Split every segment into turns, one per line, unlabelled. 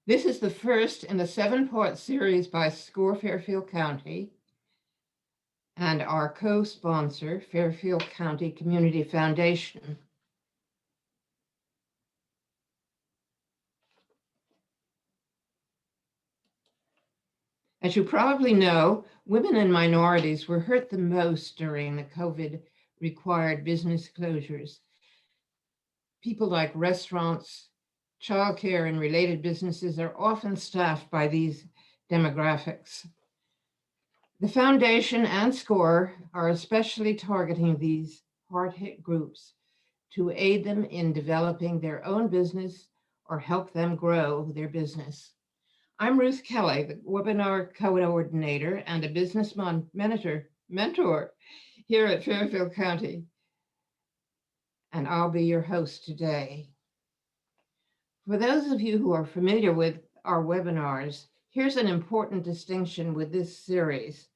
This is the first in a 7-part series by SCORE Fairfield County and our co-sponsor, Fairfield County Community Foundation. As you probably know, women and minorities were hurt the most during the COVID-required business closures. People like restaurants, childcare, and related businesses are often staffed by these demographics. The foundation and SCORE are especially targeting these hard-hit groups to aid them in developing their own business or help them grow their business. I'm Ruth Kelly, the webinar coordinator and a business mentor here at Fairfield County, and I'll be your host today. For those of you who are familiar with our webinars, here's an important distinction with this series.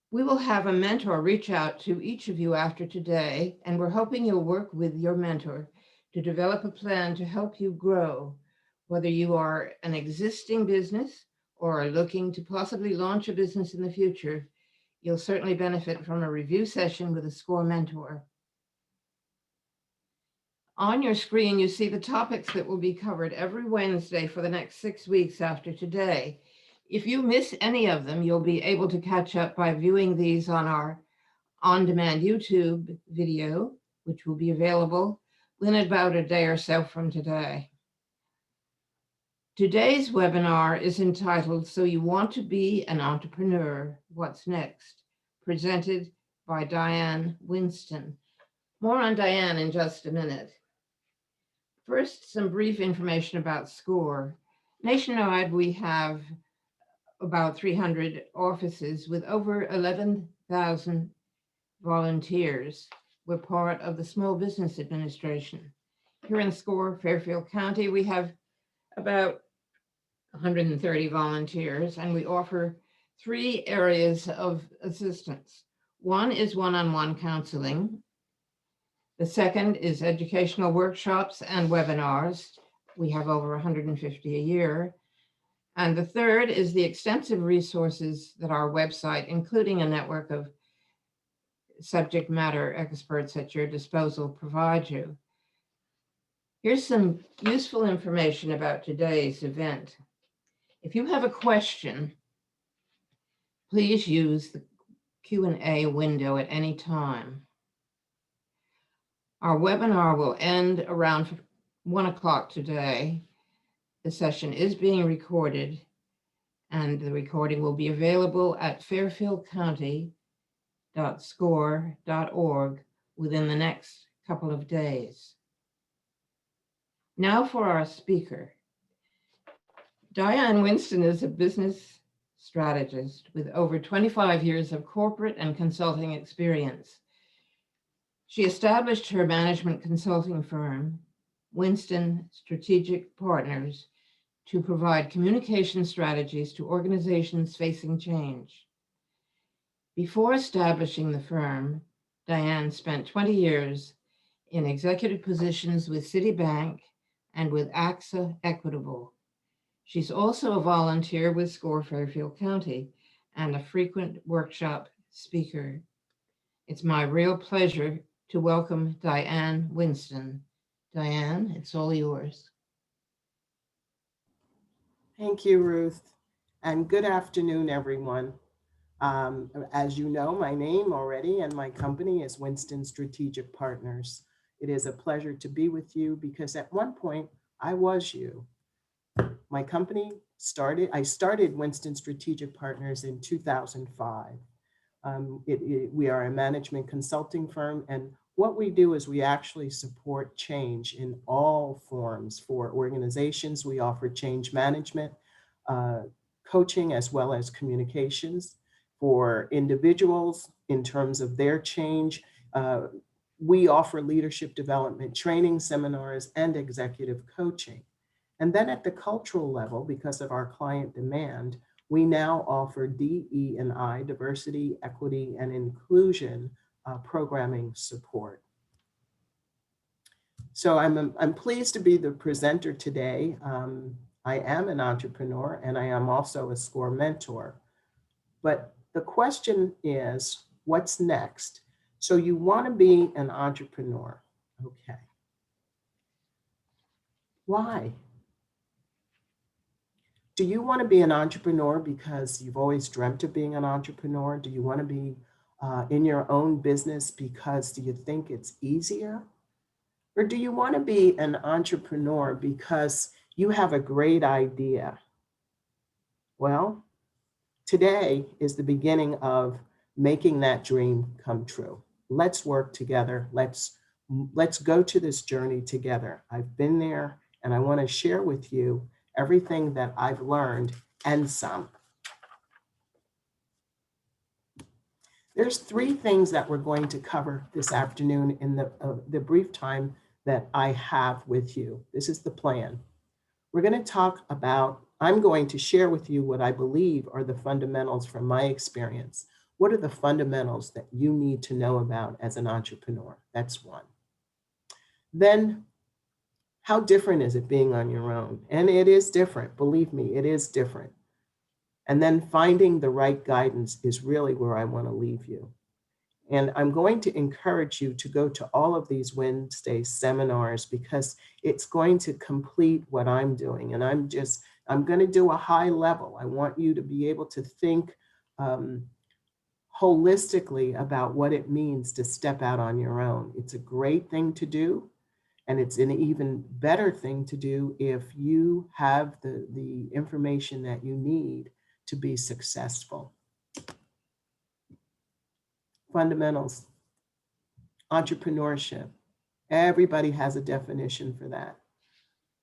We will have a mentor reach out to each of you after today, and we're hoping you'll work with your mentor to develop a plan to help you grow, whether you are an existing business or are looking to possibly launch a business in the future. You'll certainly benefit from a review session with a SCORE mentor. On your screen, you see the topics that will be covered every Wednesday for the next 6 weeks after today. If you miss any of them, you'll be able to catch up by viewing these on our on-demand YouTube video, which will be available in about a day or so from today. Today's webinar is entitled, So You Want to Be an Entrepreneur, What's Next? Presented by Diane Winston. More on Diane in just a minute. First, some brief information about SCORE. Nationwide, we have about 300 offices with over 11,000 volunteers. We're part of the Small Business Administration. Here in SCORE Fairfield County, we have about 130 volunteers, and we offer 3 areas of assistance. One is one-on-one counseling. The second is educational workshops and webinars. We have over 150 a year. And the third is the extensive resources that our website, including a network of subject matter experts at your disposal, provide you. Here's some useful information about today's event. If you have a question, please use the Q&A window at any time. Our webinar will end around 1 o'clock today. The session is being recorded, and the recording will be available at fairfieldcounty.score.org within the next couple of days. Now for our speaker. Diane Winston is a business strategist with over 25 years of corporate and consulting experience. She established her management consulting firm, Winston Strategic Partners, to provide communication strategies to organizations facing change. Before establishing the firm, Diane spent 20 years in executive positions with Citibank and with AXA Equitable. She's also a volunteer with SCORE Fairfield County and a frequent workshop speaker. It's my real pleasure to welcome Diane Winston. Diane, it's all yours.
Thank you, Ruth, and good afternoon, everyone. As you know, my name already and my company is Winston Strategic Partners. It is a pleasure to be with you because at one point I was you. My company I started Winston Strategic Partners in 2005. We are a management consulting firm, and what we do is we actually support change in all forms. For organizations, we offer change management, coaching, as well as communications. For individuals, in terms of their change, we offer leadership development training, seminars, and executive coaching. And then at the cultural level, because of our client demand, we now offer DE&I, diversity, equity, and inclusion programming support. So I'm pleased to be the presenter today. I am an entrepreneur and I am also a SCORE mentor. But the question is, what's next? So you want to be an entrepreneur. Okay. Why? Do you want to be an entrepreneur because you've always dreamt of being an entrepreneur? Do you want to be in your own business because do you think it's easier? Or do you want to be an entrepreneur because you have a great idea? Well, today is the beginning of making that dream come true. Let's work together. Let's go to this journey together. I've been there and I want to share with you everything that I've learned and some. There's three things that we're going to cover this afternoon in the brief time that I have with you. This is the plan. We're going to talk about, I'm going to share with you what I believe are the fundamentals from my experience. What are the fundamentals that you need to know about as an entrepreneur? That's one. Then, how different is it being on your own? And it is different. Believe me, it is different. And then finding the right guidance is really where I want to leave you. And I'm going to encourage you to go to all of these Wednesday seminars because it's going to complete what I'm doing. And I'm going to do a high level. I want you to be able to think holistically about what it means to step out on your own. It's a great thing to do. And it's an even better thing to do if you have the information that you need to be successful. Fundamentals, entrepreneurship. Everybody has a definition for that.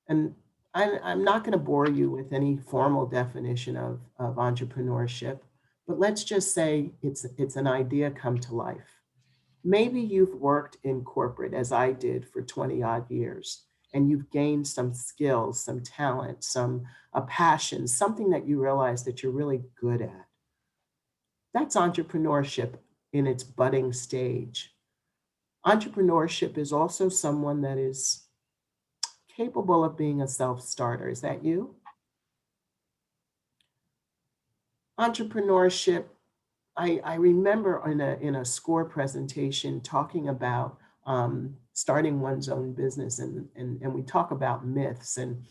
And I'm not going to bore you with any formal definition of entrepreneurship, but let's just say it's an idea come to life. Maybe you've worked in corporate as I did for 20 odd years, and you've gained some skills, some talent, a passion, something that you realize that you're really good at. That's entrepreneurship in its budding stage. Entrepreneurship is also someone that is capable of being a self-starter. Is that you? Entrepreneurship, I remember in a SCORE presentation talking about starting one's own business, and we talk about myths. And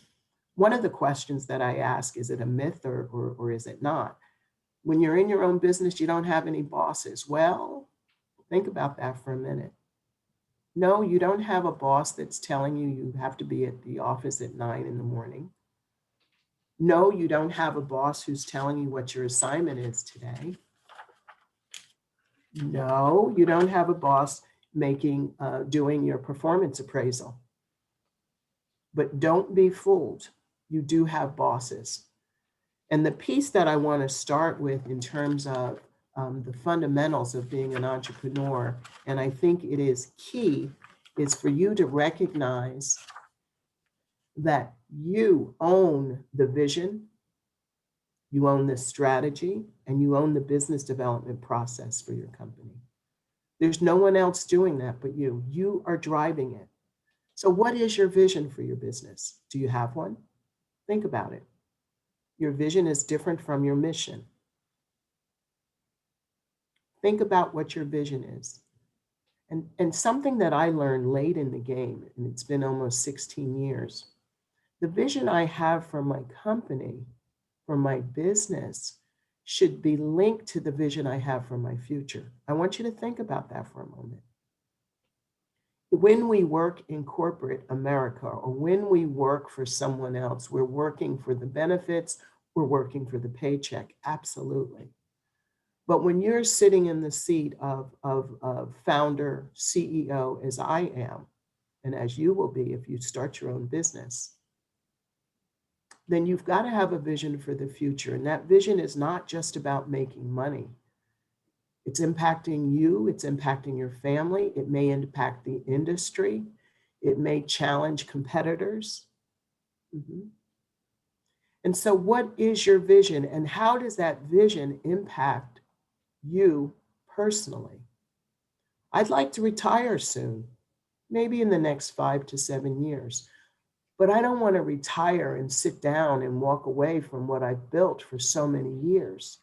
one of the questions that I ask, is it a myth or is it not? When you're in your own business, you don't have any bosses. Well, think about that for a minute. No, you don't have a boss that's telling you have to be at the office at 9 in the morning. No, you don't have a boss who's telling you what your assignment is today. No, you don't have a boss doing your performance appraisal. But don't be fooled. You do have bosses. And the piece that I want to start with in terms of the fundamentals of being an entrepreneur, and I think it is key, is for you to recognize that you own the vision, you own the strategy, and you own the business development process for your company. There's no one else doing that but you. You are driving it. So what is your vision for your business? Do you have one? Think about it. Your vision is different from your mission. Think about what your vision is. And something that I learned late in the game, and it's been almost 16 years, the vision I have for my company, for my business, should be linked to the vision I have for my future. I want you to think about that for a moment. When we work in corporate America, or when we work for someone else, we're working for the benefits, we're working for the paycheck, absolutely. But when you're sitting in the seat of founder, CEO, as I am, and as you will be if you start your own business, then you've got to have a vision for the future. And that vision is not just about making money. It's impacting you, it's impacting your family, it may impact the industry, it may challenge competitors. And so what is your vision, and how does that vision impact you personally? I'd like to retire soon. maybe in the next 5 to 7 years. But I don't want to retire and sit down and walk away from what I've built for so many years.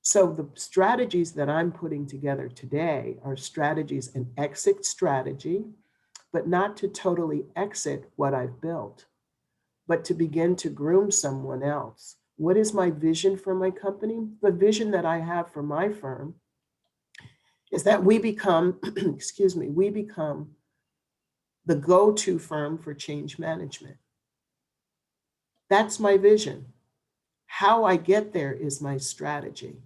So the strategies that I'm putting together today are strategies, an exit strategy, but not to totally exit what I've built, but to begin to groom someone else. What is my vision for my company? The vision that I have for my firm is that we become, excuse me, we become the go-to firm for change management. That's my vision. How I get there is my strategy.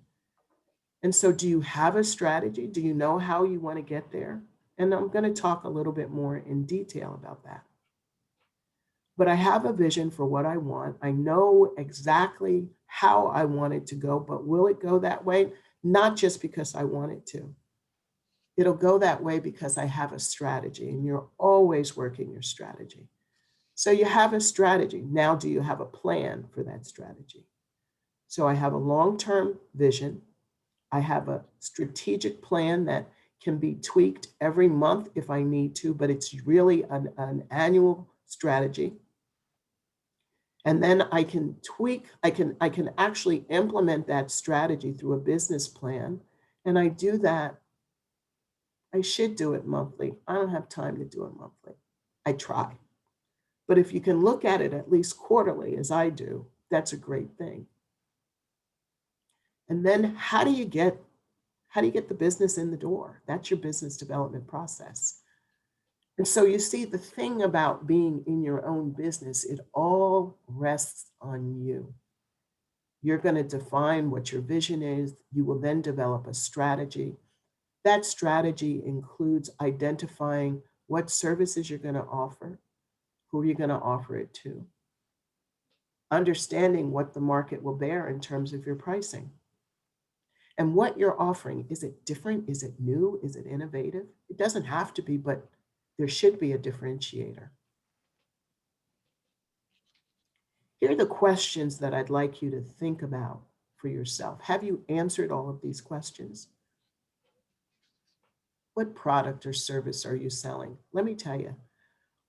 And so do you have a strategy? Do you know how you want to get there? And I'm going to talk a little bit more in detail about that. But I have a vision for what I want. I know exactly how I want it to go, but will it go that way? Not just because I want it to. It'll go that way because I have a strategy, and you're always working your strategy. So you have a strategy. Now, do you have a plan for that strategy? So I have a long-term vision. I have a strategic plan that can be tweaked every month if I need to, but it's really an annual strategy. And then I can tweak, I can actually implement that strategy through a business plan. And I do that. I should do it monthly. I don't have time to do it monthly. I try. But if you can look at it at least quarterly, as I do, that's a great thing. And then how do you get the business in the door? That's your business development process. And so you see, the thing about being in your own business, it all rests on you. You're going to define what your vision is. You will then develop a strategy. That strategy includes identifying what services you're going to offer, who you're going to offer it to, understanding what the market will bear in terms of your pricing. And what you're offering, is it different? Is it new? Is it innovative? It doesn't have to be, but there should be a differentiator. Here are the questions that I'd like you to think about for yourself. Have you answered all of these questions? What product or service are you selling? Let me tell you,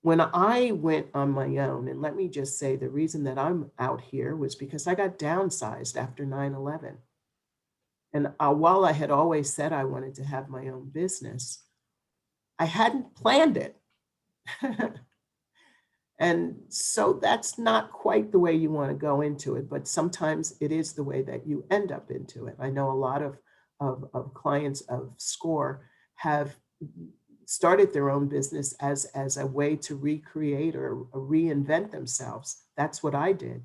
when I went on my own, and let me just say the reason that I'm out here was because I got downsized after 9/11. And while I had always said I wanted to have my own business, I hadn't planned it. And so that's not quite the way you want to go into it, but sometimes it is the way that you end up into it. I know a lot of clients of SCORE have started their own business as a way to recreate or reinvent themselves. That's what I did.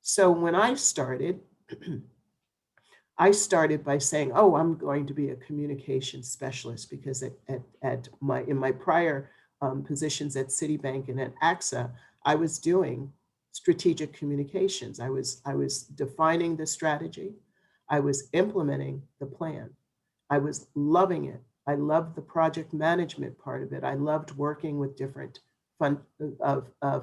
So when I started, I started by saying, oh, I'm going to be a communications specialist, because in my prior positions at Citibank and at AXA, I was doing strategic communications. I was defining the strategy. I was implementing the plan. I was loving it. I loved the project management part of it. I loved working with different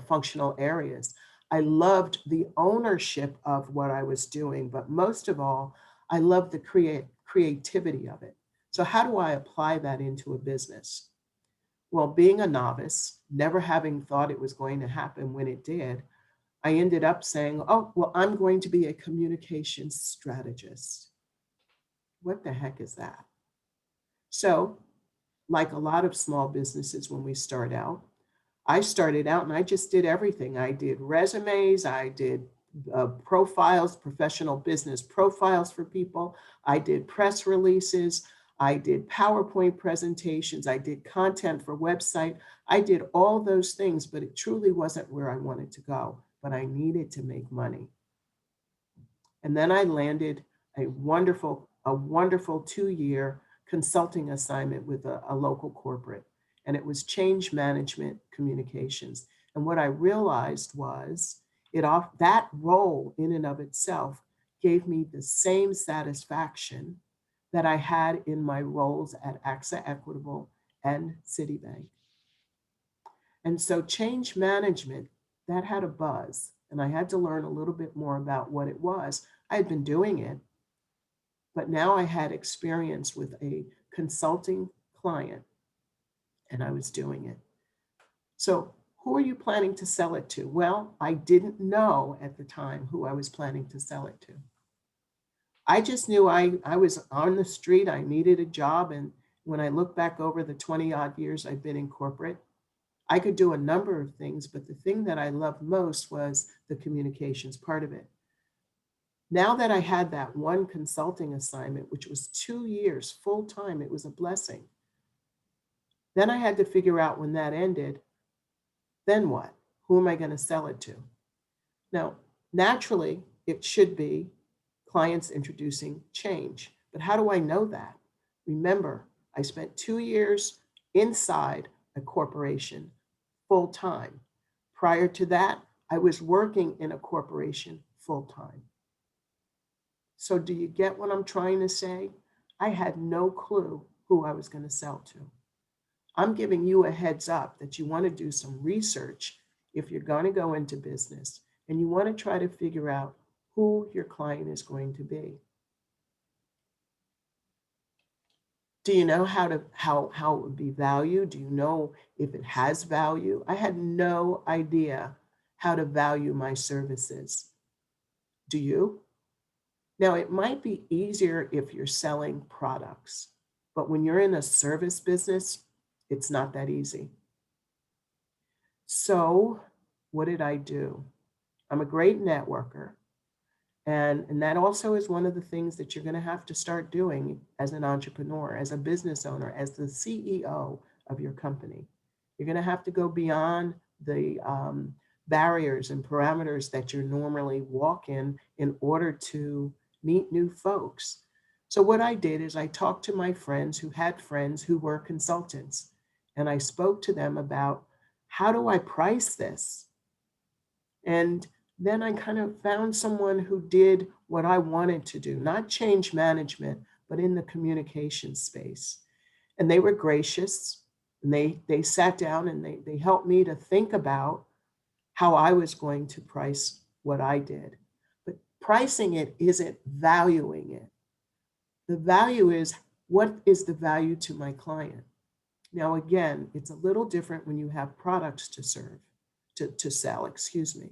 functional areas. I loved the ownership of what I was doing, but most of all, I loved the creativity of it. So how do I apply that into a business? Well, being a novice, never having thought it was going to happen when it did, I ended up saying, oh, well, I'm going to be a communications strategist. What the heck is that? So, like a lot of small businesses, when we start out, I started out and I just did everything. I did resumes, I did profiles, professional business profiles for people. I did press releases. I did PowerPoint presentations. I did content for website. I did all those things, but it truly wasn't where I wanted to go, but I needed to make money. And then I landed a wonderful 2-year consulting assignment with a local corporate, and it was change management communications. And what I realized was that role in and of itself gave me the same satisfaction that I had in my roles at AXA Equitable and Citibank. And so change management, that had a buzz, and I had to learn a little bit more about what it was. I had been doing it, but now I had experience with a consulting client and I was doing it. So who are you planning to sell it to? Well, I didn't know at the time who I was planning to sell it to. I just knew I was on the street, I needed a job. And when I look back over the 20 odd years I've been in corporate, I could do a number of things, but the thing that I loved most was the communications part of it. Now that I had that one consulting assignment, which was 2 years full time, it was a blessing. Then I had to figure out when that ended, then what? Who am I going to sell it to? Now, naturally, it should be clients introducing change. But how do I know that? Remember, I spent 2 years inside a corporation full time. Prior to that, I was working in a corporation full time. So do you get what I'm trying to say? I had no clue who I was going to sell to. I'm giving you a heads up that you want to do some research if you're going to go into business and you want to try to figure out who your client is going to be. Do you know how it would be valued? Do you know if it has value? I had no idea how to value my services. Do you? Now, it might be easier if you're selling products, but when you're in a service business, it's not that easy. So what did I do? I'm a great networker. And that also is one of the things that you're going to have to start doing as an entrepreneur, as a business owner, as the CEO of your company. You're going to have to go beyond the barriers and parameters that you normally walk in order to meet new folks. So what I did is I talked to my friends who had friends who were consultants, and I spoke to them about how do I price this? And then I kind of found someone who did what I wanted to do, not change management, but in the communication space. And they were gracious, and they sat down and they helped me to think about how I was going to price what I did. But pricing it isn't valuing it. The value is, what is the value to my client? Now, again, it's a little different when you have products to sell, excuse me.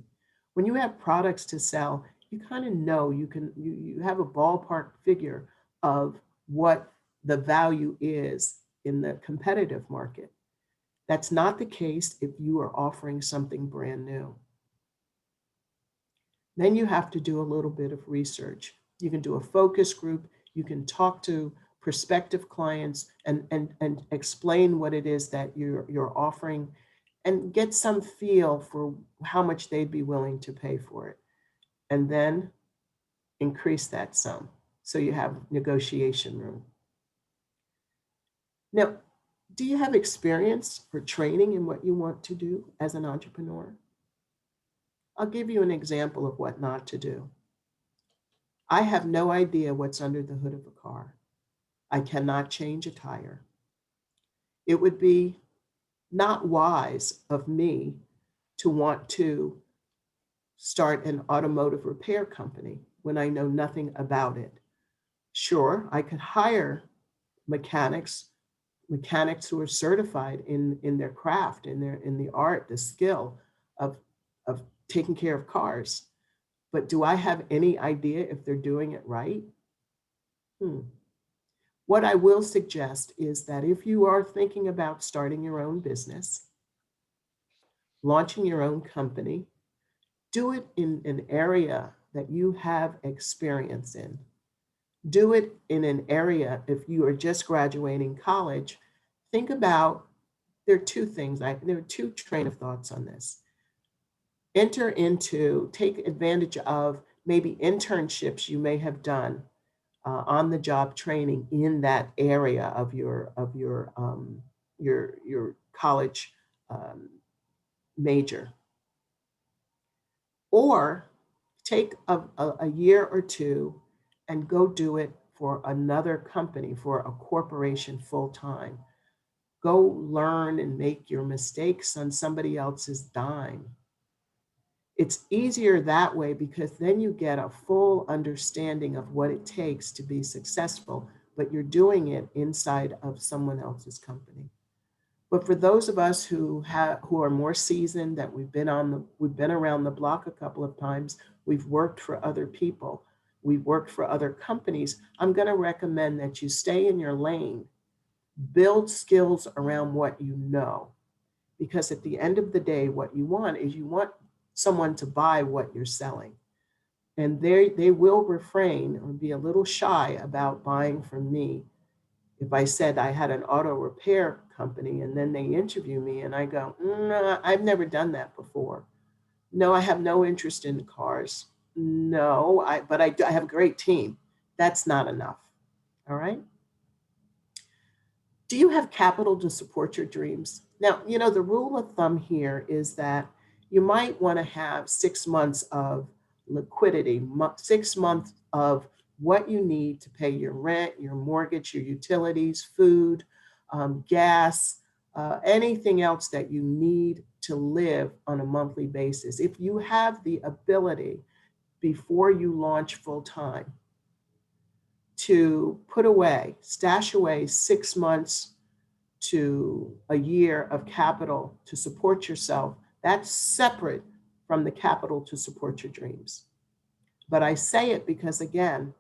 When you have products to sell, you kind of know, you have a ballpark figure of what the value is in the competitive market. That's not the case if you are offering something brand new. Then you have to do a little bit of research. You can do a focus group. You can talk to prospective clients and explain what it is that you're offering and get some feel for how much they'd be willing to pay for it. And then increase that sum so you have negotiation room. Now, do you have experience or training in what you want to do as an entrepreneur? I'll give you an example of what not to do. I have no idea what's under the hood of a car. I cannot change a tire. It would be not wise of me to want to start an automotive repair company when I know nothing about it. Sure, I could hire mechanics who are certified in their craft, in the art, the skill of taking care of cars. But do I have any idea if they're doing it right? What I will suggest is that if you are thinking about starting your own business, launching your own company, do it in an area that you have experience in. Do it in an area, if you are just graduating college, think about, there are two things, there are two train of thoughts on this. Take advantage of maybe internships you may have done on the job training in that area of your college major. Or take a year or two and go do it for another company, for a corporation full time. Go learn and make your mistakes on somebody else's dime. It's easier that way because then you get a full understanding of what it takes to be successful, but you're doing it inside of someone else's company. But for those of us who are more seasoned, that we've been around the block a couple of times, we've worked for other people, we've worked for other companies, I'm going to recommend that you stay in your lane, build skills around what you know. Because at the end of the day, what you want is you want someone to buy what you're selling. And they will refrain or be a little shy about buying from me. If I said I had an auto repair company and then they interview me and I go, no, I've never done that before. No, I have no interest in cars. No, but I have a great team. That's not enough. All right. Do you have capital to support your dreams? Now, the rule of thumb here is that you might want to have 6 months of liquidity, 6 months of what you need to pay your rent, your mortgage, your utilities, food, gas, anything else that you need to live on a monthly basis. If you have the ability before you launch full time to stash away 6 months to a year of capital to support yourself, that's separate from the capital to support your dreams. But I say it because, again,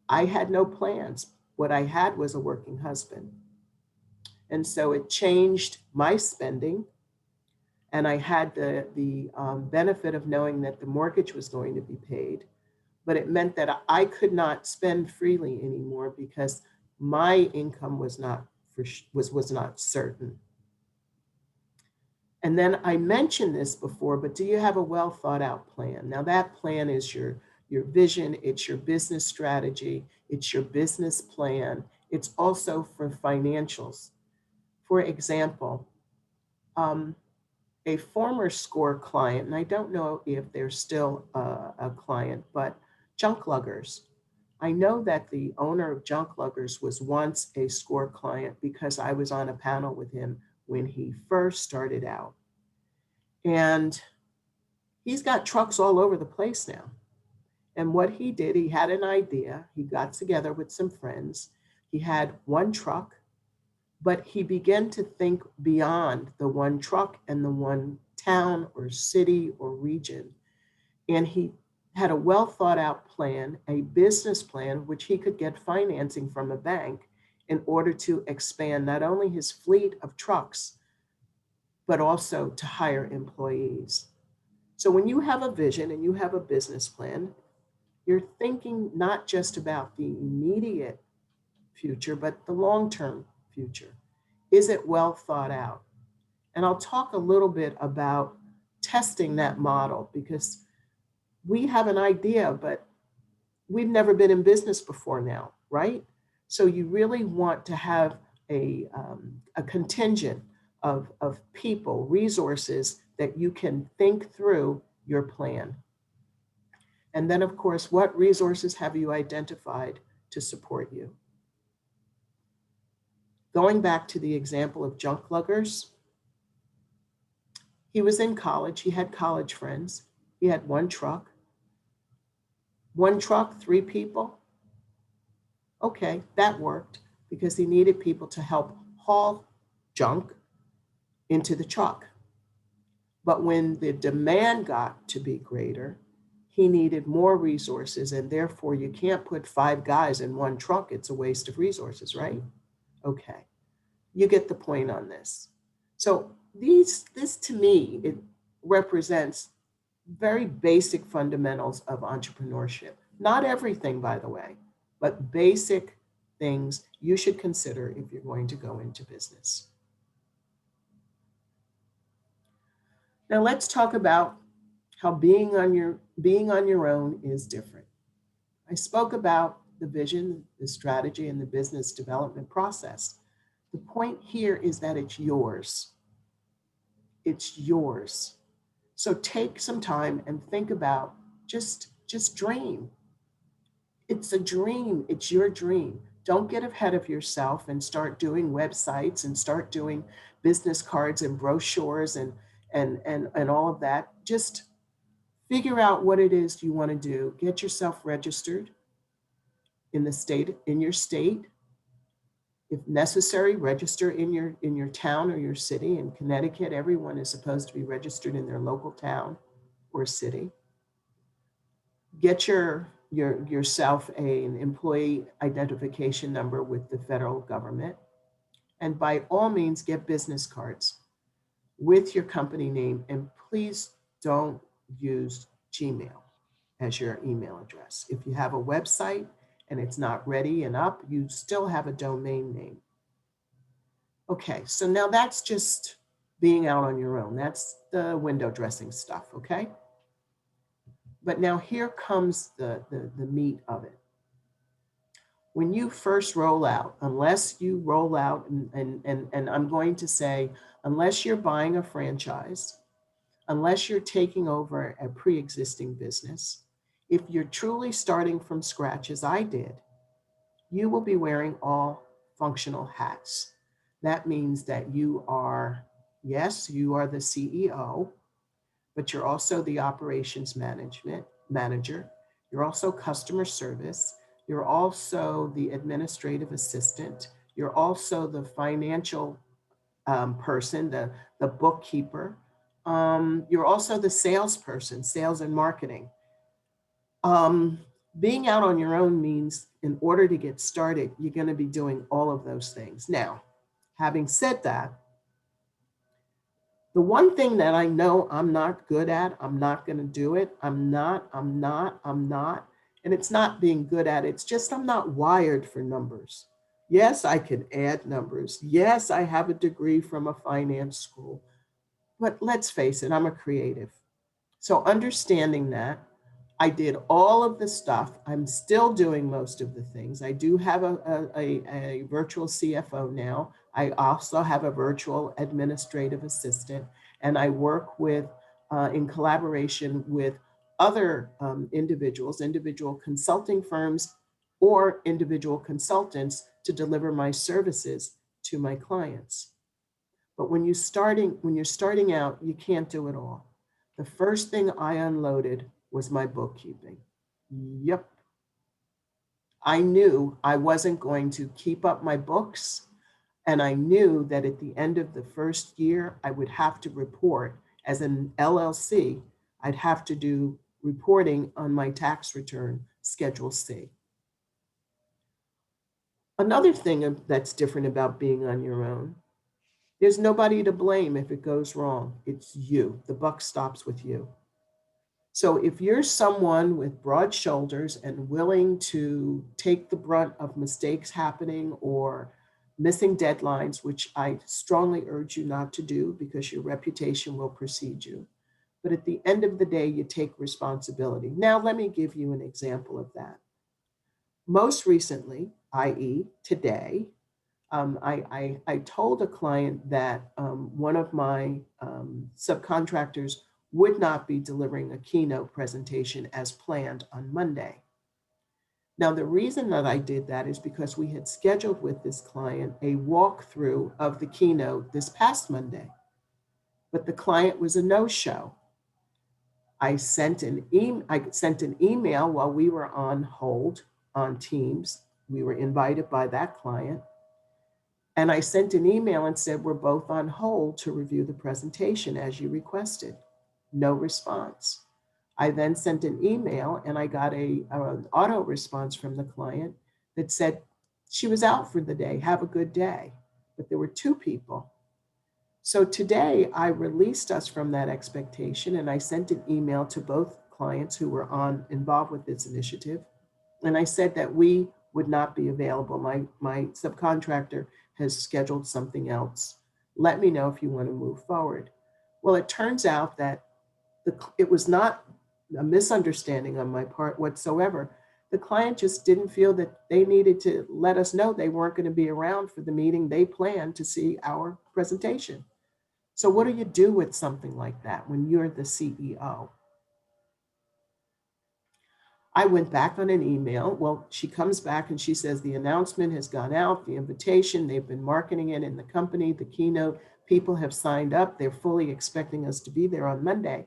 I had no plans. What I had was a working husband. And so it changed my spending. And I had the benefit of knowing that the mortgage was going to be paid. But it meant that I could not spend freely anymore because my income was not certain. And then I mentioned this before, but do you have a well thought out plan? Now that plan is your vision, it's your business strategy, it's your business plan. It's also for financials. For example, a former SCORE client, and I don't know if they're still a client, but Junk Luggers. I know that the owner of Junk Luggers was once a SCORE client because I was on a panel with him when he first started out. And he's got trucks all over the place now. And what he did, he had an idea. He got together with some friends. He had one truck, but he began to think beyond the one truck and the one town or city or region. And he had a well thought out plan, a business plan, which he could get financing from a bank in order to expand not only his fleet of trucks, but also to hire employees. So when you have a vision and you have a business plan, you're thinking not just about the immediate future, but the long-term future. Is it well thought out? And I'll talk a little bit about testing that model because we have an idea, but we've never been in business before now, right? So you really want to have a contingent of people, resources that you can think through your plan. And then, of course, what resources have you identified to support you? Going back to the example of Junk Luggers, he was in college. He had college friends. He had one truck. One truck, 3 people. Okay, that worked because he needed people to help haul junk into the truck. But when the demand got to be greater, he needed more resources, and therefore you can't put 5 guys in one truck. It's a waste of resources, right? Okay, you get the point on this. So this to me, it represents very basic fundamentals of entrepreneurship. Not everything, by the way, but basic things you should consider if you're going to go into business. Now let's talk about how being on your own is different. I spoke about the vision, the strategy, and the business development process. The point here is that it's yours. It's yours. So take some time and think about just dream. It's a dream. It's your dream. Don't get ahead of yourself and start doing websites and start doing business cards and brochures and all of that. Just figure out what it is you want to do. Get yourself registered in your state, If necessary, register in your town or your city. In Connecticut, everyone is supposed to be registered in their local town or city. Get yourself an employee identification number with the federal government. And by all means, get business cards with your company name. And please don't use Gmail as your email address. If you have a website and it's not ready and up, you still have a domain name. Okay, so now that's just being out on your own. That's the window dressing stuff, okay? But now here comes the meat of it. When you first roll out, unless you roll out, and I'm going to say, unless you're buying a franchise, unless you're taking over a pre-existing business, if you're truly starting from scratch, as I did, you will be wearing all functional hats. That means that you are, yes, you are the CEO, but you're also the operations manager. You're also customer service. You're also the administrative assistant. You're also the financial person, the bookkeeper. You're also the salesperson, sales and marketing. Being out on your own means in order to get started, you're going to be doing all of those things. Now, having said that, the one thing that I know I'm not good at, I'm not going to do it. I'm not. And it's not being good at it. It's just I'm not wired for numbers. Yes, I can add numbers. Yes, I have a degree from a finance school. But let's face it, I'm a creative. So understanding that, I did all of the stuff. I'm still doing most of the things. I do have a virtual CFO now. I also have a virtual administrative assistant, and I work with, in collaboration with other individual consulting firms or individual consultants to deliver my services to my clients. But when you're starting out, you can't do it all. The first thing I unloaded was my bookkeeping. Yep. I knew I wasn't going to keep up my books. And I knew that at the end of the first year, I would have to report as an LLC. I'd have to do reporting on my tax return, Schedule C. Another thing that's different about being on your own, there's nobody to blame if it goes wrong. It's you. The buck stops with you. So if you're someone with broad shoulders and willing to take the brunt of mistakes happening or missing deadlines, which I strongly urge you not to do because your reputation will precede you. But at the end of the day, you take responsibility. Now, let me give you an example of that. Most recently, i.e. today, I told a client that one of my subcontractors would not be delivering a keynote presentation as planned on Monday. Now, the reason that I did that is because we had scheduled with this client a walkthrough of the keynote this past Monday, but the client was a no-show. I sent an email while we were on hold on Teams. We were invited by that client. And I sent an email and said, we're both on hold to review the presentation as you requested. No response. I then sent an email and I got an auto response from the client that said she was out for the day, have a good day. But there were two people. So today I released us from that expectation and I sent an email to both clients who were involved with this initiative. And I said that we would not be available. My subcontractor has scheduled something else. Let me know if you want to move forward. Well, it turns out that it was not a misunderstanding on my part whatsoever. The client just didn't feel that they needed to let us know they weren't going to be around for the meeting they planned to see our presentation. So what do you do with something like that when you're the CEO? I went back on an email. Well, she comes back and she says the announcement has gone out, the invitation, they've been marketing it in the company, the keynote, people have signed up. They're fully expecting us to be there on Monday.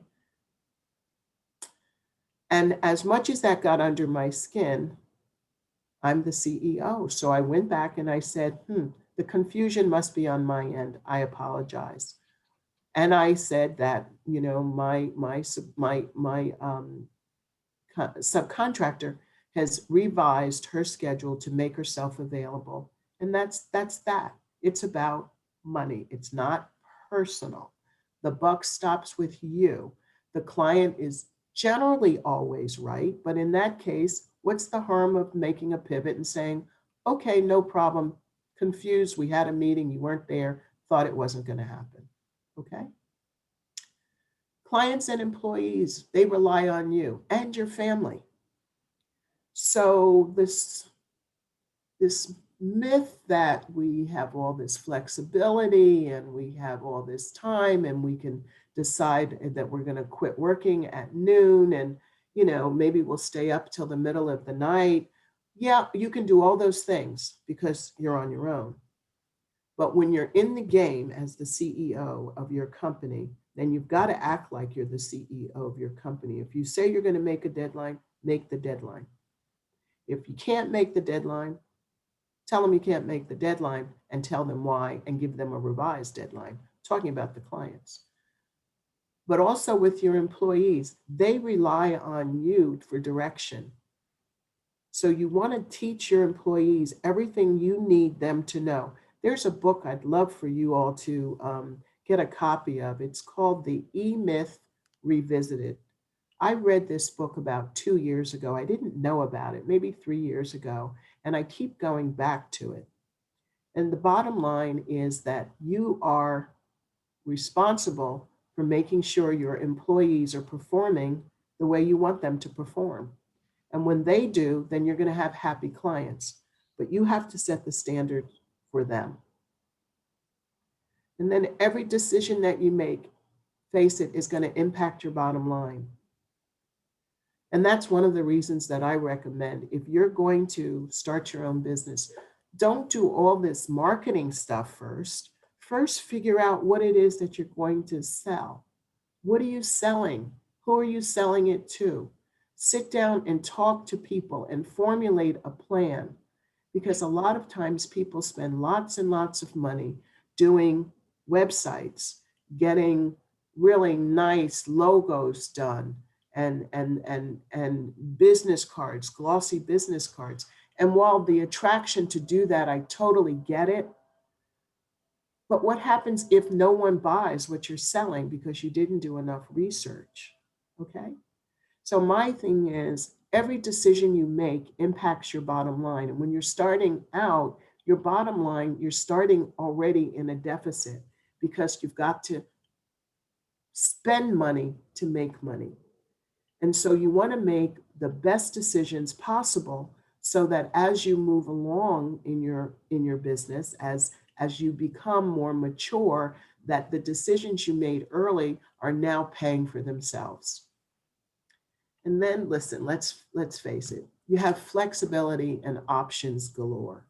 And as much as that got under my skin, I'm the CEO. So I went back and I said, the confusion must be on my end. I apologize. And I said that, my subcontractor has revised her schedule to make herself available. And that's that. It's about money. It's not personal. The buck stops with you. The client is generally always right, but in that case, what's the harm of making a pivot and saying, okay, no problem, confused, we had a meeting, you weren't there, thought it wasn't going to happen. Okay? Clients and employees, they rely on you and your family. So this myth that we have all this flexibility and we have all this time and we can decide that we're going to quit working at noon and maybe we'll stay up till the middle of the night. Yeah, you can do all those things because you're on your own. But when you're in the game as the CEO of your company, then you've got to act like you're the CEO of your company. If you say you're going to make a deadline, make the deadline. If you can't make the deadline, tell them you can't make the deadline and tell them why and give them a revised deadline, talking about the clients. But also with your employees, they rely on you for direction. So you want to teach your employees everything you need them to know. There's a book I'd love for you all to get a copy of. It's called The E-Myth Revisited. I read this book about 2 years ago. I didn't know about it, maybe 3 years ago, and I keep going back to it. And the bottom line is that you are responsible for making sure your employees are performing the way you want them to perform. And when they do, then you're going to have happy clients, but you have to set the standard for them. And then every decision that you make, face it, is going to impact your bottom line. And that's one of the reasons that I recommend, if you're going to start your own business, don't do all this marketing stuff first. First, figure out what it is that you're going to sell. What are you selling? Who are you selling it to? Sit down and talk to people and formulate a plan. Because a lot of times people spend lots and lots of money doing websites, getting really nice logos done, and business cards, glossy business cards. And while the attraction to do that, I totally get it. But what happens if no one buys what you're selling because you didn't do enough research? Okay. So my thing is, every decision you make impacts your bottom line. And when you're starting out, your bottom line, you're starting already in a deficit because you've got to spend money to make money. And so you want to make the best decisions possible so that as you move along in your business, as you become more mature, that the decisions you made early are now paying for themselves. And then listen, let's face it, you have flexibility and options galore.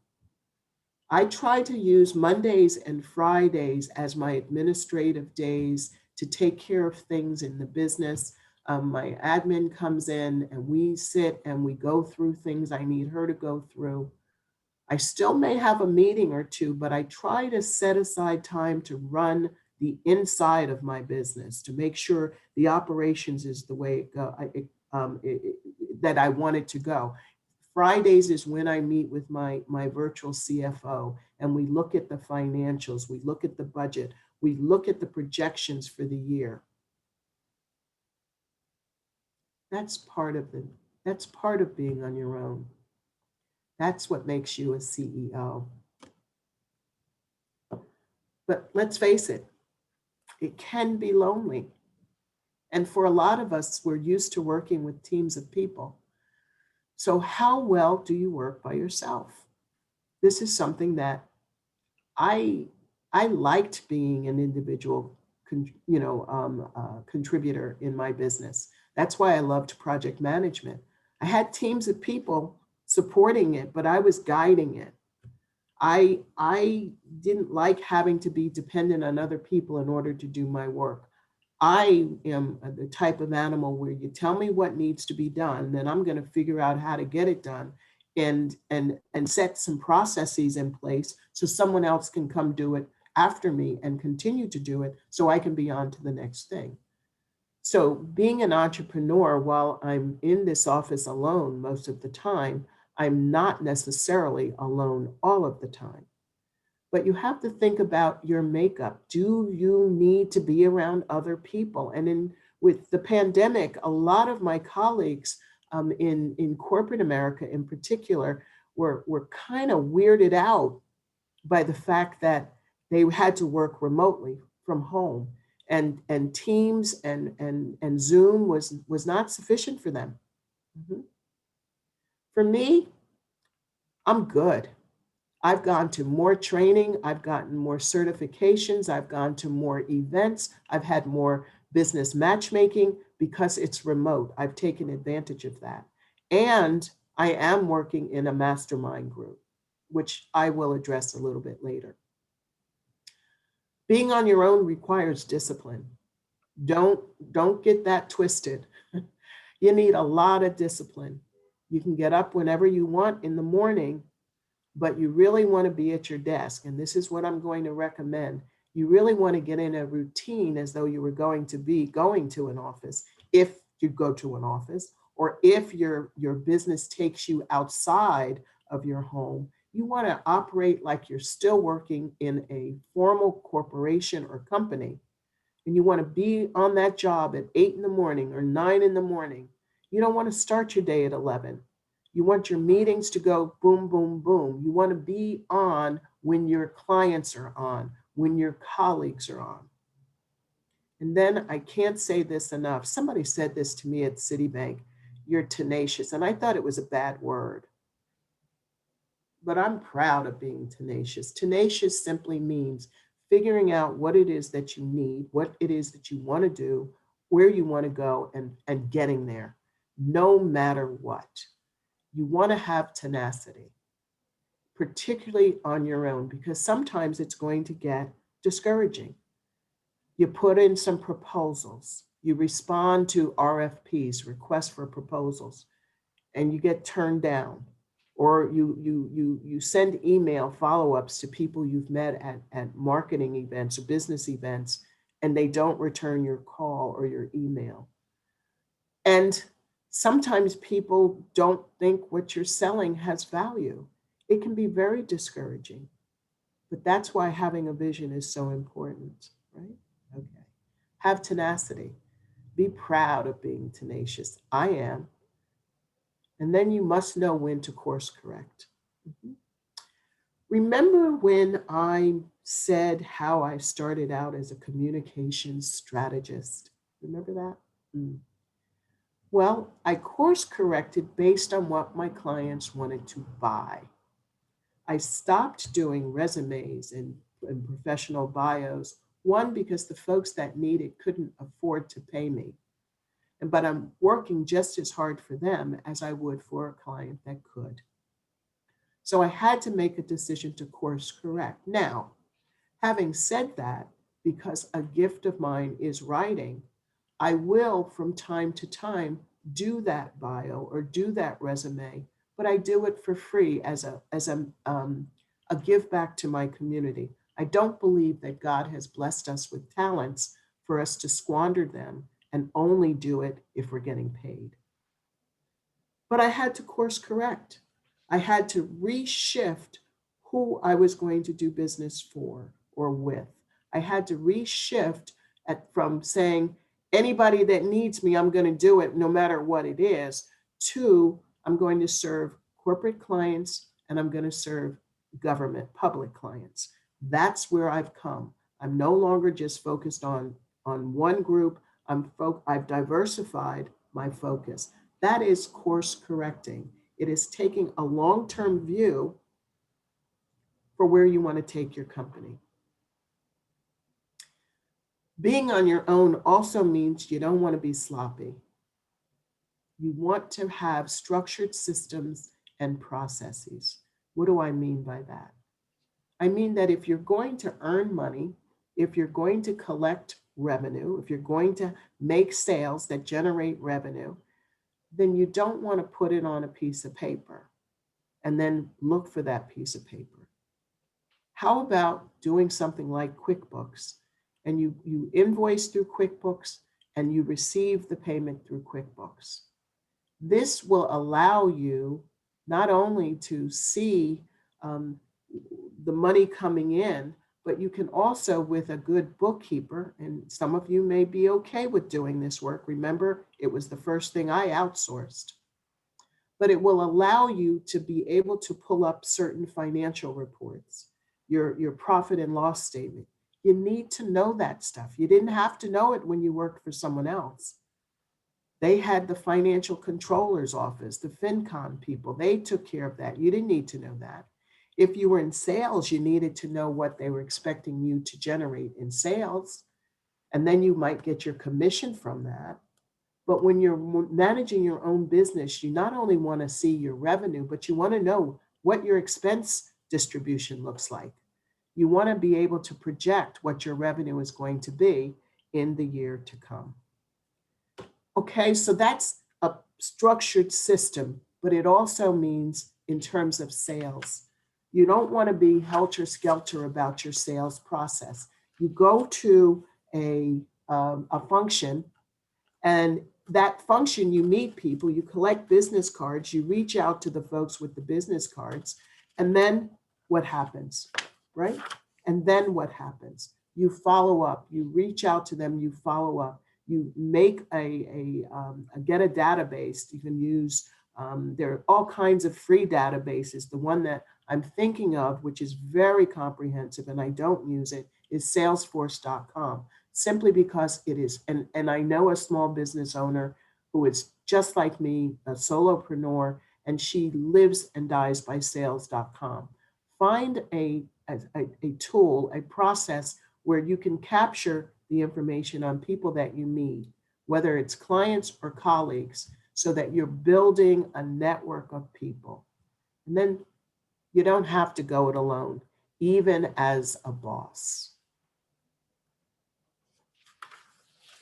I try to use Mondays and Fridays as my administrative days to take care of things in the business. My admin comes in and we sit and we go through things I need her to go through. I still may have a meeting or two, but I try to set aside time to run the inside of my business to make sure the operations is the way that I want it to go. Fridays is when I meet with my virtual CFO and we look at the financials, we look at the budget, we look at the projections for the year. That's part of being on your own. That's what makes you a CEO. But let's face it, it can be lonely. And for a lot of us, we're used to working with teams of people. So how well do you work by yourself? This is something that I liked being an individual contributor in my business. That's why I loved project management. I had teams of people supporting it, but I was guiding it. I didn't like having to be dependent on other people in order to do my work. I am the type of animal where you tell me what needs to be done, then I'm going to figure out how to get it done. and set some processes in place so someone else can come do it after me and continue to do it so I can be on to the next thing. So being an entrepreneur, while I'm in this office alone most of the time, I'm not necessarily alone all of the time. But you have to think about your makeup. Do you need to be around other people? And with the pandemic, a lot of my colleagues in corporate America in particular were kind of weirded out by the fact that they had to work remotely from home, and Teams and Zoom was not sufficient for them. Mhm. For me, I'm good. I've gone to more training, I've gotten more certifications, I've gone to more events, I've had more business matchmaking because it's remote. I've taken advantage of that. And I am working in a mastermind group, which I will address a little bit later. Being on your own requires discipline. Don't get that twisted. You need a lot of discipline. You can get up whenever you want in the morning, but you really want to be at your desk. And this is what I'm going to recommend. You really want to get in a routine as though you were going to be going to an office, if you go to an office, or if your business takes you outside of your home. You want to operate like you're still working in a formal corporation or company. And you want to be on that job at 8 in the morning or 9 in the morning. You don't want to start your day at 11. You want your meetings to go boom, boom, boom. You want to be on when your clients are on, when your colleagues are on. And then I can't say this enough. Somebody said this to me at Citibank, you're tenacious. And I thought it was a bad word. But I'm proud of being tenacious. Tenacious simply means figuring out what it is that you need, what it is that you want to do, where you want to go, and getting there, no matter what. You want to have tenacity, particularly on your own, because sometimes it's going to get discouraging. You put in some proposals, you respond to RFPs, requests for proposals, and you get turned down. Or you send email follow-ups to people you've met at marketing events or business events, and they don't return your call or your email. And sometimes people don't think what you're selling has value. It can be very discouraging, but that's why having a vision is so important, right? Okay. Have tenacity. Be proud of being tenacious. I am. And then you must know when to course correct. Mhm. Remember when I said how I started out as a communications strategist? Remember that? Well, I course corrected based on what my clients wanted to buy. I stopped doing resumes and professional bios, one, because the folks that need it couldn't afford to pay me. But I'm working just as hard for them as I would for a client that could. So I had to make a decision to course correct. Now, having said that, because a gift of mine is writing, I will from time to time do that bio or do that resume, but I do it for free as a give back to my community. I don't believe that God has blessed us with talents for us to squander them and only do it if we're getting paid. But I had to course correct. I had to reshift who I was going to do business for or with. I had to reshift from saying, anybody that needs me, I'm going to do it no matter what it is, to I'm going to serve corporate clients and I'm going to serve government, public clients. That's where I've come. I'm no longer just focused on one group. I've diversified my focus. That is course correcting. It is taking a long-term view for where you want to take your company. Being on your own also means you don't want to be sloppy. You want to have structured systems and processes. What do I mean by that? I mean that if you're going to earn money, if you're going to collect revenue, if you're going to make sales that generate revenue, then you don't want to put it on a piece of paper. and then look for that piece of paper. How about doing something like QuickBooks, and you invoice through QuickBooks and you receive the payment through QuickBooks? This will allow you not only to see the money coming in, but you can also, with a good bookkeeper, and some of you may be okay with doing this work. Remember, it was the first thing I outsourced. But it will allow you to be able to pull up certain financial reports, your profit and loss statement. You need to know that stuff. You didn't have to know it when you worked for someone else. They had the financial controller's office, the FinCon people. They took care of that. You didn't need to know that. If you were in sales, you needed to know what they were expecting you to generate in sales. And then you might get your commission from that. But when you're managing your own business, you not only want to see your revenue, but you want to know what your expense distribution looks like. You want to be able to project what your revenue is going to be in the year to come. Okay, so that's a structured system, but it also means in terms of sales. You don't want to be helter-skelter about your sales process. You go to a function, and that function, you meet people, you collect business cards, you reach out to the folks with the business cards, and then what happens, right? And then what happens? You follow up, you reach out to them, you follow up, you make get a database. You can use, there are all kinds of free databases. The one that I'm thinking of, which is very comprehensive and I don't use it, is salesforce.com. Simply because it is, and I know a small business owner who is just like me, a solopreneur, and she lives and dies by sales.com. Find a tool, a process where you can capture the information on people that you meet, whether it's clients or colleagues, so that you're building a network of people. And then you don't have to go it alone, even as a boss.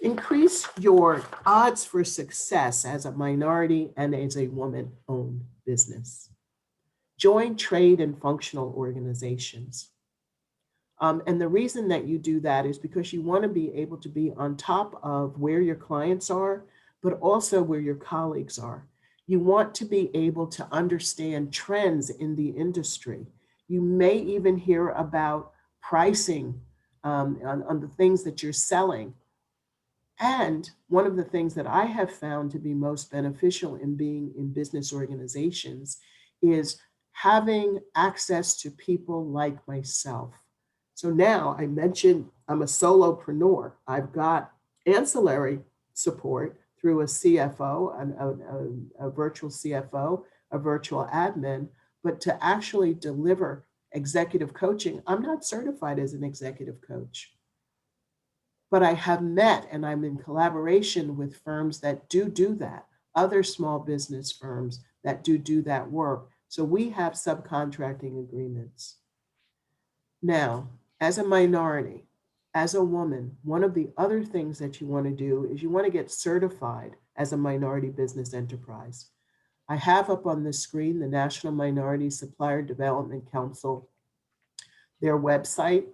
Increase your odds for success as a minority and as a woman-owned business. Join trade and functional organizations. And the reason that you do that is because you want to be able to be on top of where your clients are, but also where your colleagues are. You want to be able to understand trends in the industry. You may even hear about pricing on the things that you're selling. And one of the things that I have found to be most beneficial in being in business organizations is having access to people like myself. So now I mentioned I'm a solopreneur. I've got ancillary support through a CFO, a virtual CFO, a virtual admin, but to actually deliver executive coaching, I'm not certified as an executive coach. But I have met and I'm in collaboration with firms that do that, other small business firms that do that work. So we have subcontracting agreements. Now, as a minority, as a woman, one of the other things that you want to do is you want to get certified as a minority business enterprise. I have up on the screen the National Minority Supplier Development Council, their website.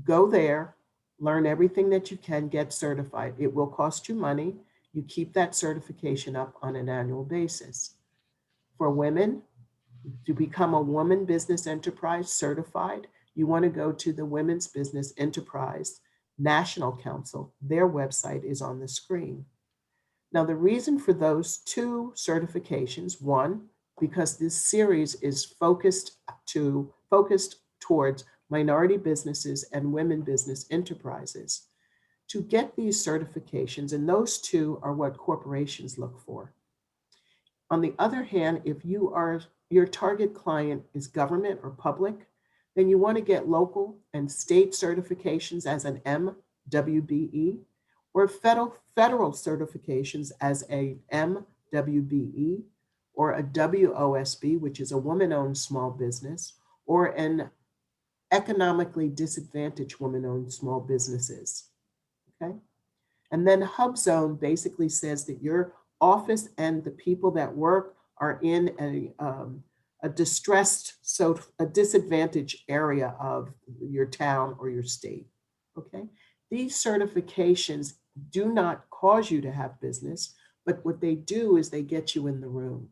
Go there. Learn everything that you can, get certified. It will cost you money. You keep that certification up on an annual basis. For women, to become a woman business enterprise certified, you want to go to the Women's Business Enterprise National Council. Their website is on the screen. Now, the reason for those two certifications, one, because this series is focused towards minority businesses and women business enterprises. To get these certifications, and those two are what corporations look for. On the other hand, if your target client is government or public, then you want to get local and state certifications as an MWBE, or federal certifications as a MWBE, or a WOSB, which is a woman-owned small business, or an economically disadvantaged women-owned small businesses, okay? And then HubZone basically says that your office and the people that work are in a a disadvantaged area of your town or your state, okay? These certifications do not cause you to have business, but what they do is they get you in the room.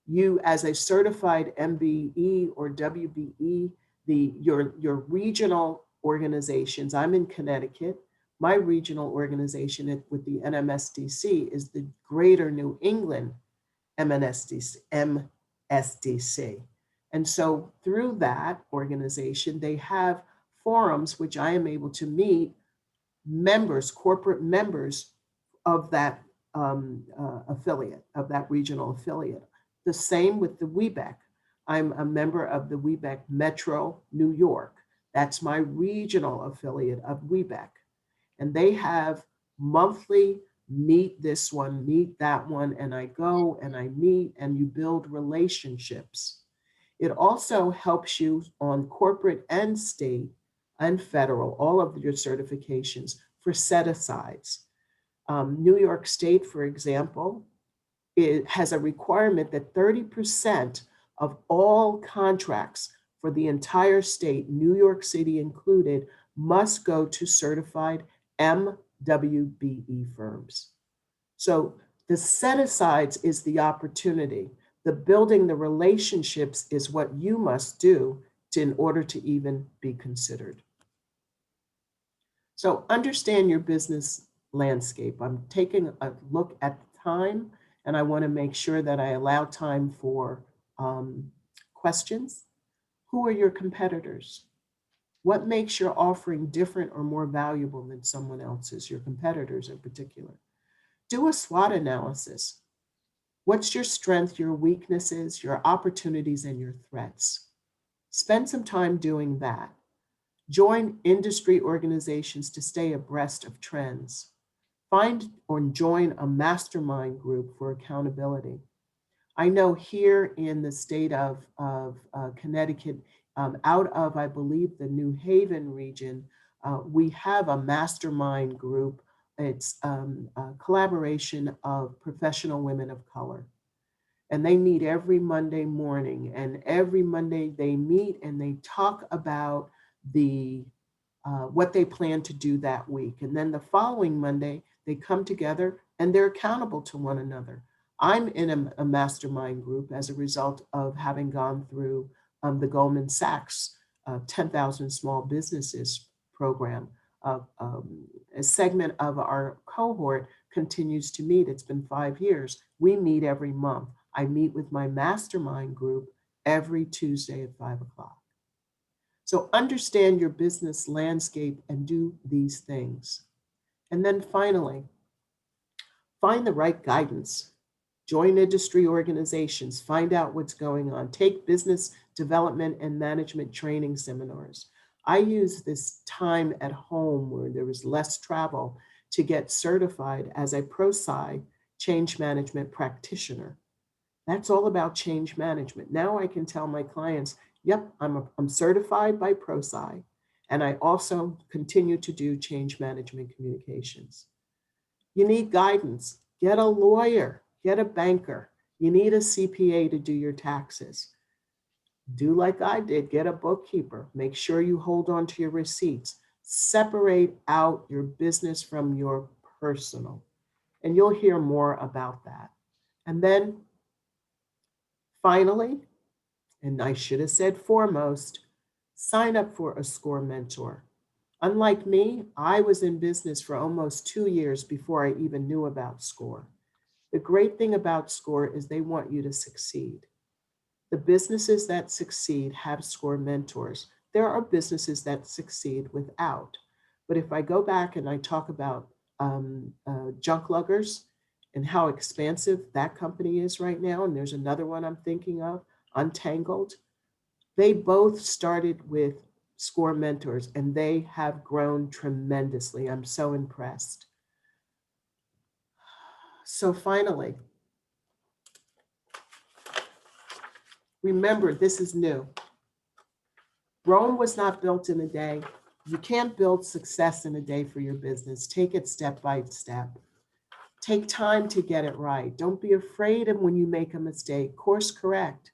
You, as a certified MBE or WBE, your regional organizations, I'm in Connecticut, my regional organization with the NMSDC is the Greater New England MSDC. And so through that organization, they have forums which I am able to meet members, corporate members of that affiliate, of that regional affiliate. The same with the WEBEC. I'm a member of the WEBEC Metro New York. That's my regional affiliate of WEBEC. And they have monthly meet this one, meet that one, and I go and I meet and you build relationships. It also helps you on corporate and state and federal, all of your certifications for set-asides. New York State, for example, it has a requirement that 30% of all contracts for the entire state, New York City included, must go to certified MWBE firms. So the set-asides is the opportunity. The building the relationships is what you must do in order to even be considered. So understand your business landscape. I'm taking a look at the time, and I want to make sure that I allow time for questions. Who are your competitors? What makes your offering different or more valuable than someone else's, your competitors in particular? Do a SWOT analysis. What's your strength, your weaknesses, your opportunities, and your threats? Spend some time doing that. Join industry organizations to stay abreast of trends. Find or join a mastermind group for accountability. I know here in the state of Connecticut, out of, I believe, the New Haven region, we have a mastermind group. It's a collaboration of professional women of color. And they meet every Monday morning. And every Monday they meet and they talk about what they plan to do that week. And then the following Monday, they come together and they're accountable to one another. I'm in a mastermind group as a result of having gone through the Goldman Sachs 10,000 Small Businesses program. A segment of our cohort continues to meet. It's been 5 years. We meet every month. I meet with my mastermind group every Tuesday at 5 o'clock. So understand your business landscape and do these things. And then finally, find the right guidance. Join industry organizations, find out what's going on. Take business development and management training seminars. I use this time at home where there was less travel to get certified as a ProSci change management practitioner. That's all about change management. Now I can tell my clients, yep, I'm certified by ProSci, and I also continue to do change management communications. You need guidance. Get a lawyer, get a banker. You need a CPA to do your taxes. Do like I did, get a bookkeeper. Make sure you hold on to your receipts. Separate out your business from your personal. And you'll hear more about that. And then finally, and I should have said foremost, sign up for a SCORE mentor. Unlike me, I was in business for almost 2 years before I even knew about SCORE. The great thing about SCORE is they want you to succeed. The businesses that succeed have SCORE mentors. There are businesses that succeed without. But if I go back and I talk about junk luggers and how expansive that company is right now, and there's another one I'm thinking of, Untangled, they both started with SCORE mentors and they have grown tremendously. I'm so impressed. So finally, remember, this is new. Rome was not built in a day. You can't build success in a day for your business. Take it step by step. Take time to get it right. Don't be afraid of when you make a mistake. Course correct.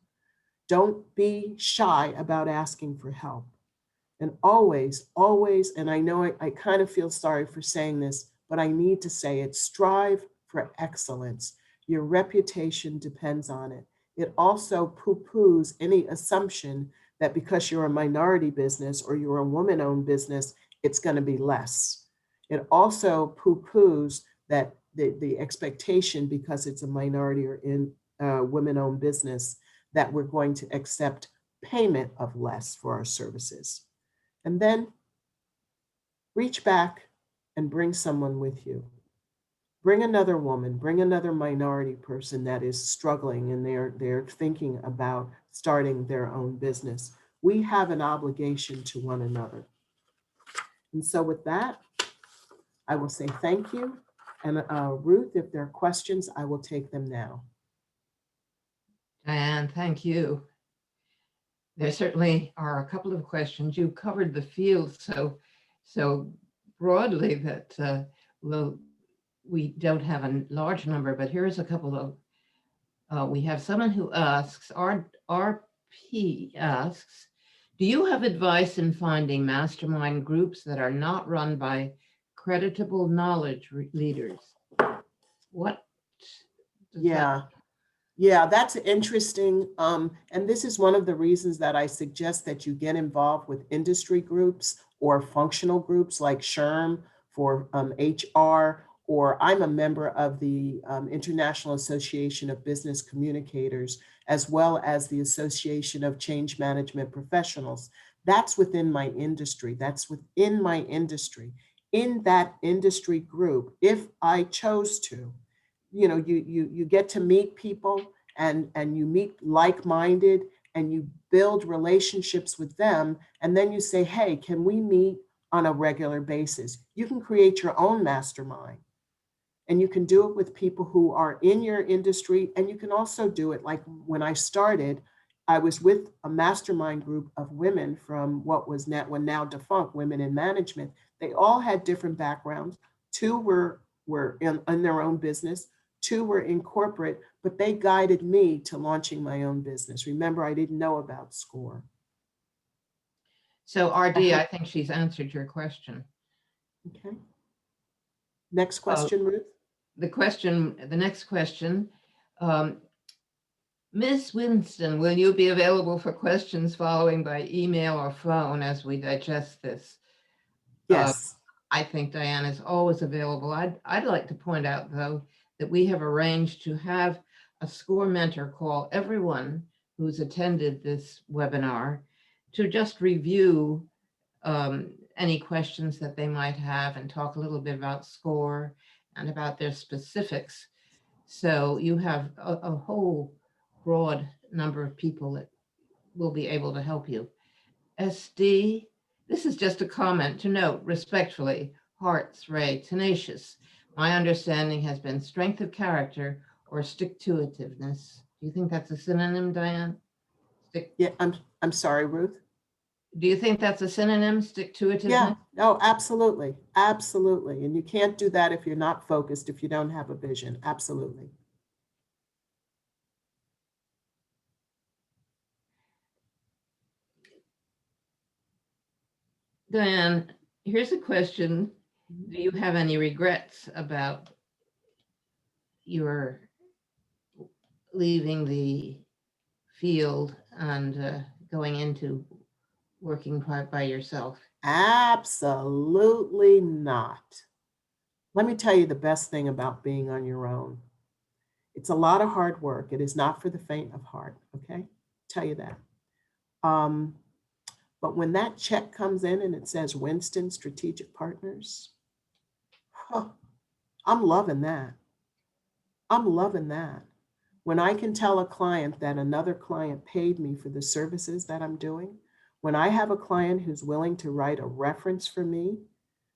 Don't be shy about asking for help. And always, always, and I know I kind of feel sorry for saying this, but I need to say it, strive for excellence. Your reputation depends on it. It also poo-poos any assumption that because you're a minority business or you're a woman-owned business, it's going to be less. It also poo-poos that the expectation because it's a minority or in women-owned business that we're going to accept payment of less for our services. And then reach back and bring someone with you. Bring another woman, bring another minority person that is struggling and they're thinking about starting their own business. We have an obligation to one another. And so with that, I will say thank you. And Ruth, if there are questions, I will take them now.
Diane, thank you. There certainly are a couple of questions. You covered the field so broadly that we don't have a large number, but here's a couple of, we have someone who asks, RP asks, do you have advice in finding mastermind groups that are not run by creditable knowledge leaders? What?
Yeah, that's interesting. And this is one of the reasons that I suggest that you get involved with industry groups or functional groups like SHRM for HR, or I'm a member of the International Association of Business Communicators, as well as the Association of Change Management Professionals. That's within my industry. That's within my industry. In that industry group, if I chose to, you get to meet people and you meet like-minded and you build relationships with them. And then you say, hey, can we meet on a regular basis? You can create your own mastermind and you can do it with people who are in your industry. And you can also do it like when I started, I was with a mastermind group of women from what was now defunct Women in Management. They all had different backgrounds. Two were in their own business. Two were in corporate, but they guided me to launching my own business. Remember, I didn't know about SCORE.
So RD, I think she's answered your question.
Okay. Next question, Ruth.
The next question, Ms. Winston, will you be available for questions following by email or phone as we digest this?
Yes.
I think Diane is always available. I'd like to point out, though, that we have arranged to have a SCORE mentor call everyone who's attended this webinar to just review any questions that they might have and talk a little bit about SCORE and about their specifics. So you have a whole broad number of people that will be able to help you. SD, this is just a comment to note respectfully, Hearts, Ray, tenacious. My understanding has been strength of character or stick-to-itiveness. Do you think that's a synonym, Diane?
Yeah, I'm sorry, Ruth.
Do you think that's a synonym, stick-to-itiveness?
Yeah, no, absolutely, absolutely. And you can't do that if you're not focused, if you don't have a vision, absolutely.
Diane, here's a question. Do you have any regrets about your leaving the field and going into working by yourself?
Absolutely not. Let me tell you the best thing about being on your own. It's a lot of hard work. It is not for the faint of heart, okay? Tell you that. But when that check comes in and it says Winston Strategic Partners, I'm loving that. I'm loving that. When I can tell a client that another client paid me for the services that I'm doing, when I have a client who's willing to write a reference for me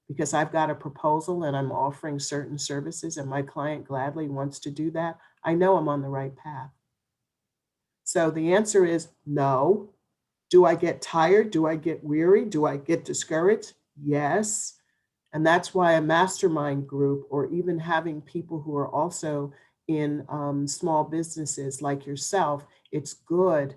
because I've got a proposal and I'm offering certain services and my client gladly wants to do that, I know I'm on the right path. So the answer is no. Do I get tired? Do I get weary? Do I get discouraged? Yes. And that's why a mastermind group, or even having people who are also in small businesses like yourself, it's good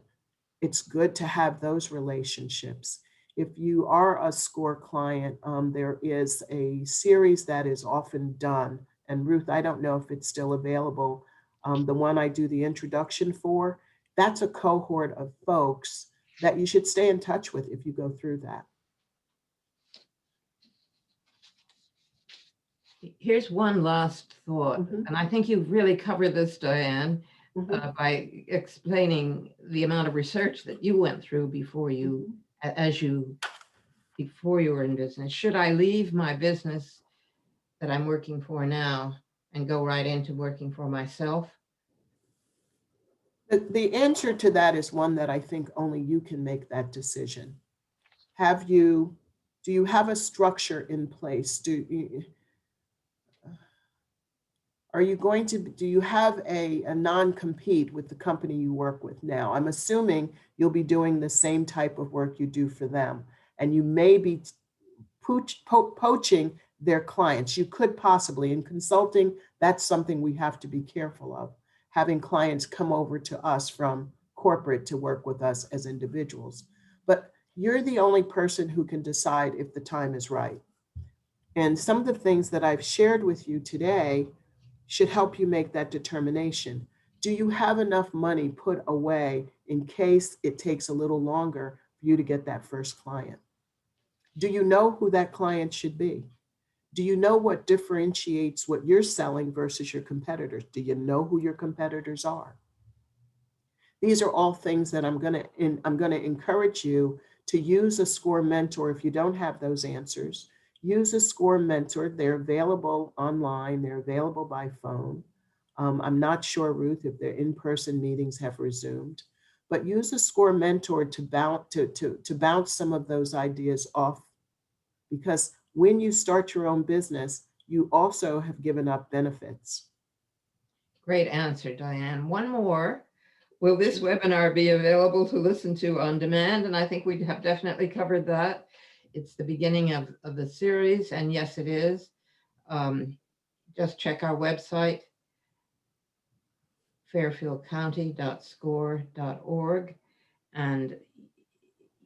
it's good to have those relationships. If you are a SCORE client, there is a series that is often done. And Ruth, I don't know if it's still available. The one I do the introduction for, that's a cohort of folks that you should stay in touch with if you go through that.
Here's one last thought, and I think you've really covered this, Diane, by explaining the amount of research that you went through before you, before you were in business. Should I leave my business that I'm working for now and go right into working for myself?
The answer to that is one that I think only you can make that decision. Do you have a structure in place? Do you have a non-compete with the company you work with now? I'm assuming you'll be doing the same type of work you do for them, and you may be poaching their clients. You could possibly, in consulting, that's something we have to be careful of, having clients come over to us from corporate to work with us as individuals. But you're the only person who can decide if the time is right. And some of the things that I've shared with you today should help you make that determination. Do you have enough money put away in case it takes a little longer for you to get that first client? Do you know who that client should be? Do you know what differentiates what you're selling versus your competitors? Do you know who your competitors are? These are all things that I'm going to encourage you to use a SCORE mentor if you don't have those answers. Use a SCORE mentor. They're available online. They're available by phone. I'm not sure, Ruth, if their in-person meetings have resumed, but use a SCORE mentor to bounce some of those ideas off, because when you start your own business, you also have given up benefits.
Great answer, Diane. One more. Will this webinar be available to listen to on demand? And I think we have definitely covered that. It's the beginning of the series, and yes, it is. Just check our website, fairfieldcounty.score.org, and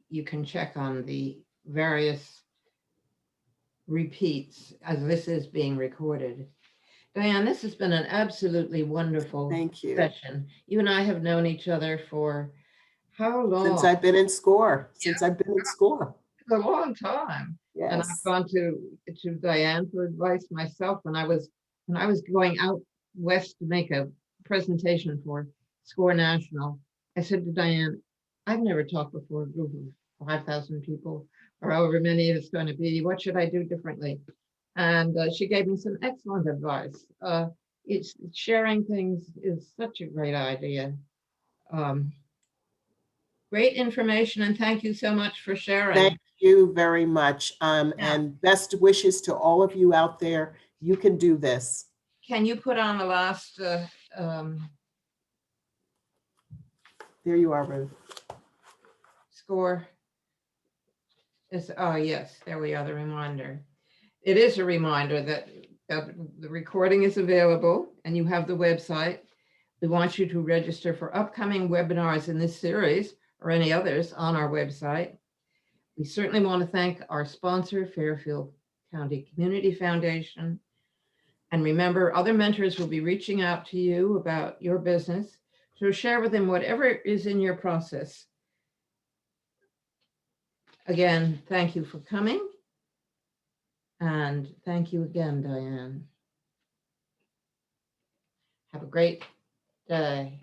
you can check on the various repeats as this is being recorded. Diane, this has been an absolutely wonderful session. You and I have known each other for how long?
Since I've been in SCORE. Since I've been in SCORE.
It's a long time. Yes. And I've gone to Diane for advice myself when I was going out west to make a presentation for SCORE National. I said to Diane, I've never talked before a group of 5,000 people or however many it's going to be. What should I do differently? And she gave me some excellent advice. It's sharing things is such a great idea. Great information, and thank you so much for sharing.
Thank you very much. And best wishes to all of you out there. You can do this.
Can you put on the last?
There you are, Ruth.
SCORE. Oh, yes, there we are, the reminder. It is a reminder that the recording is available and you have the website. We want you to register for upcoming webinars in this series or any others on our website. We certainly want to thank our sponsor, Fairfield County Community Foundation. And remember, other mentors will be reaching out to you about your business. So share with them whatever is in your process. Again, thank you for coming. And thank you again, Diane. Have a great day.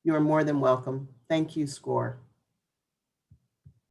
You're more than welcome. Thank you, SCORE.